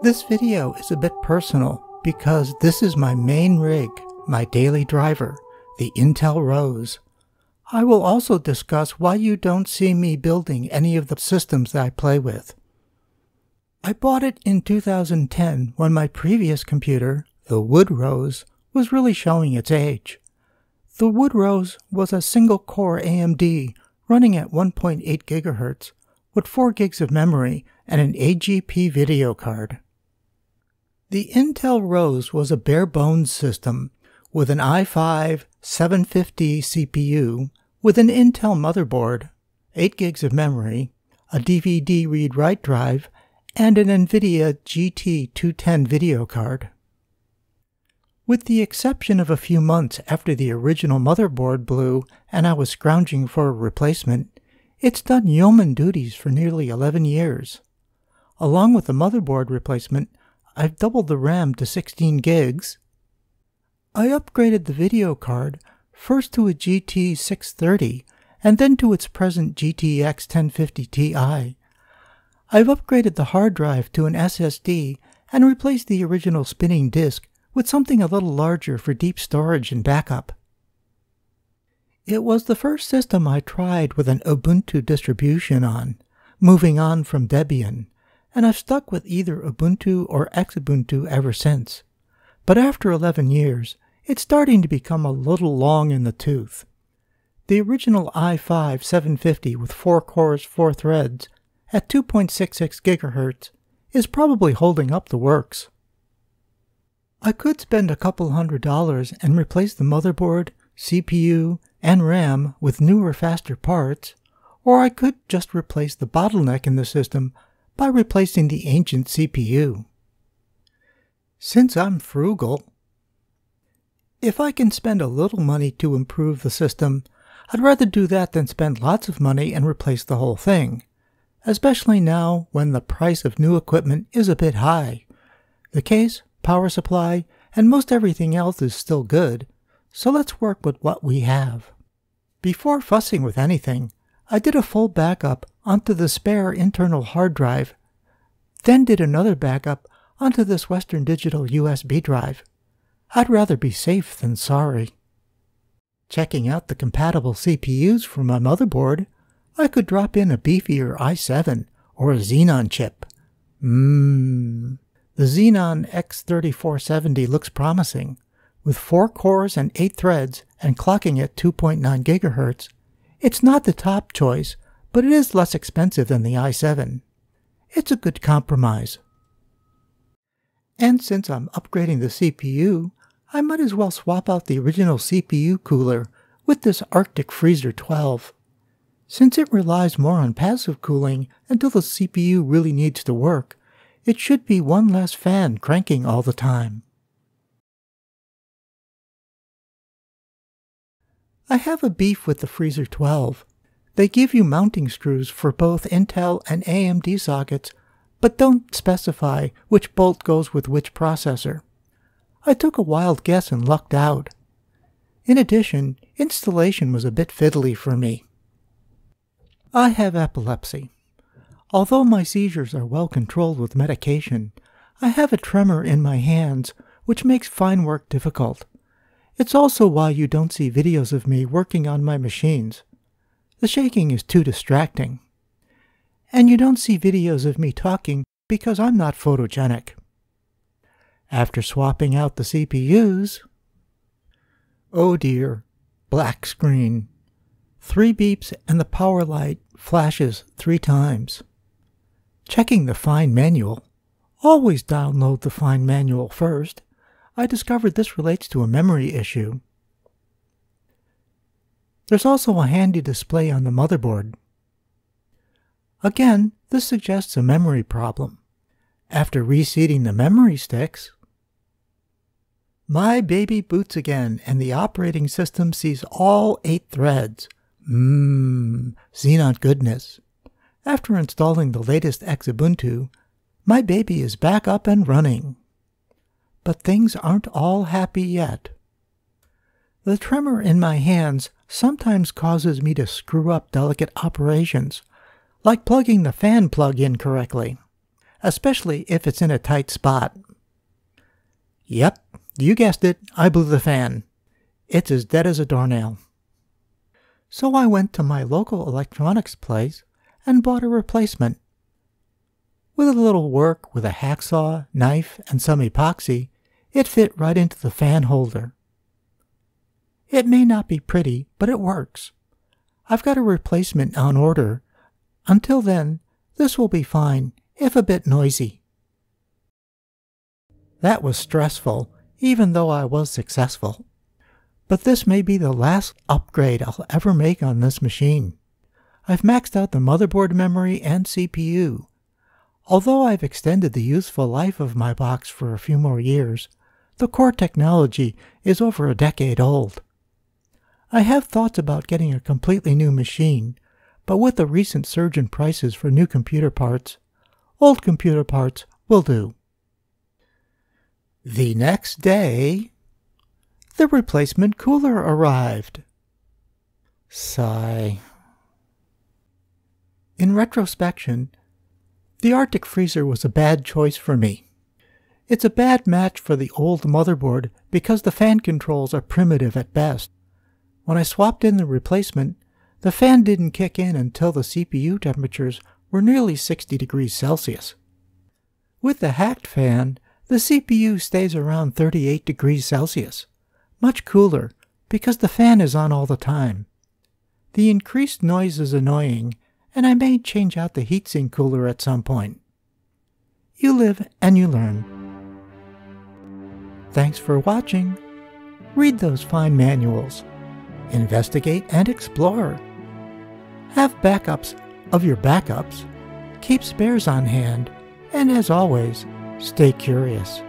This video is a bit personal because this is my main rig, my daily driver, the Intel Rose. I will also discuss why you don't see me building any of the systems that I play with. I bought it in 2010 when my previous computer, the Wood Rose, was really showing its age. The Wood Rose was a single-core AMD running at 1.8 GHz with 4 gigs of memory and an AGP video card. The Intel Rose was a bare-bones system with an i5-750 CPU with an Intel motherboard, 8 gigs of memory, a DVD read-write drive, and an NVIDIA GT210 video card. With the exception of a few months after the original motherboard blew and I was scrounging for a replacement, it's done yeoman duties for nearly 11 years. Along with the motherboard replacement, I've doubled the RAM to 16 gigs. I upgraded the video card first to a GT 630 and then to its present GTX 1050 Ti. I've upgraded the hard drive to an SSD and replaced the original spinning disk with something a little larger for deep storage and backup. It was the first system I tried with an Ubuntu distribution on, moving on from Debian, and I've stuck with either Ubuntu or Xubuntu ever since. But after 11 years, it's starting to become a little long in the tooth. The original i5-750 with 4 cores, 4 threads, at 2.66 GHz is probably holding up the works. I could spend a couple $100 and replace the motherboard, CPU, and RAM with newer, faster parts, or I could just replace the bottleneck in the system by replacing the ancient CPU. Since I'm frugal, if I can spend a little money to improve the system, I'd rather do that than spend lots of money and replace the whole thing, especially now when the price of new equipment is a bit high. The case, power supply, and most everything else is still good, so let's work with what we have. Before fussing with anything, I did a full backup onto the spare internal hard drive, then did another backup onto this Western Digital USB drive. I'd rather be safe than sorry. Checking out the compatible CPUs for my motherboard, I could drop in a beefier i7 or a Xeon chip. The Xeon X3470 looks promising. With 4 cores and 8 threads and clocking at 2.9 GHz, it's not the top choice, but it is less expensive than the i7. It's a good compromise. And since I'm upgrading the CPU, I might as well swap out the original CPU cooler with this Arctic Freezer 12. Since it relies more on passive cooling until the CPU really needs to work, it should be one less fan cranking all the time. I have a beef with the Freezer 12. They give you mounting screws for both Intel and AMD sockets, but don't specify which bolt goes with which processor. I took a wild guess and lucked out. In addition, installation was a bit fiddly for me. I have epilepsy. Although my seizures are well controlled with medication, I have a tremor in my hands, which makes fine work difficult. It's also why you don't see videos of me working on my machines. The shaking is too distracting. And you don't see videos of me talking because I'm not photogenic. After swapping out the CPUs, oh dear, black screen. 3 beeps and the power light flashes 3 times. Checking the fine manual. Always download the fine manual first. I discovered this relates to a memory issue. There's also a handy display on the motherboard. Again, this suggests a memory problem. After reseating the memory sticks, my baby boots again and the operating system sees all 8 threads. Xeon goodness. After installing the latest Xubuntu, my baby is back up and running. But things aren't all happy yet. The tremor in my hands sometimes causes me to screw up delicate operations, like plugging the fan plug in correctly. especially if it's in a tight spot. Yep, you guessed it, I blew the fan. It's as dead as a doornail. So I went to my local electronics place and bought a replacement. With a little work with a hacksaw, knife, and some epoxy, it fit right into the fan holder. It may not be pretty, but it works. I've got a replacement on order. Until then, this will be fine, if a bit noisy. That was stressful, even though I was successful. But this may be the last upgrade I'll ever make on this machine. I've maxed out the motherboard memory and CPU. Although I've extended the useful life of my box for a few more years, the core technology is over a decade old. I have thoughts about getting a completely new machine, but with the recent surge in prices for new computer parts, old computer parts will do. The next day, the replacement cooler arrived. Sigh. In retrospection, the Arctic freezer was a bad choice for me. It's a bad match for the old motherboard because the fan controls are primitive at best. When I swapped in the replacement, the fan didn't kick in until the CPU temperatures were nearly 60 degrees Celsius. With the hacked fan, the CPU stays around 38 degrees Celsius, much cooler because the fan is on all the time. The increased noise is annoying, and I may change out the heatsink cooler at some point. You live and you learn. Thanks for watching. Read those fine manuals. Investigate and explore. Have backups of your backups. Keep spares on hand. And as always, stay curious.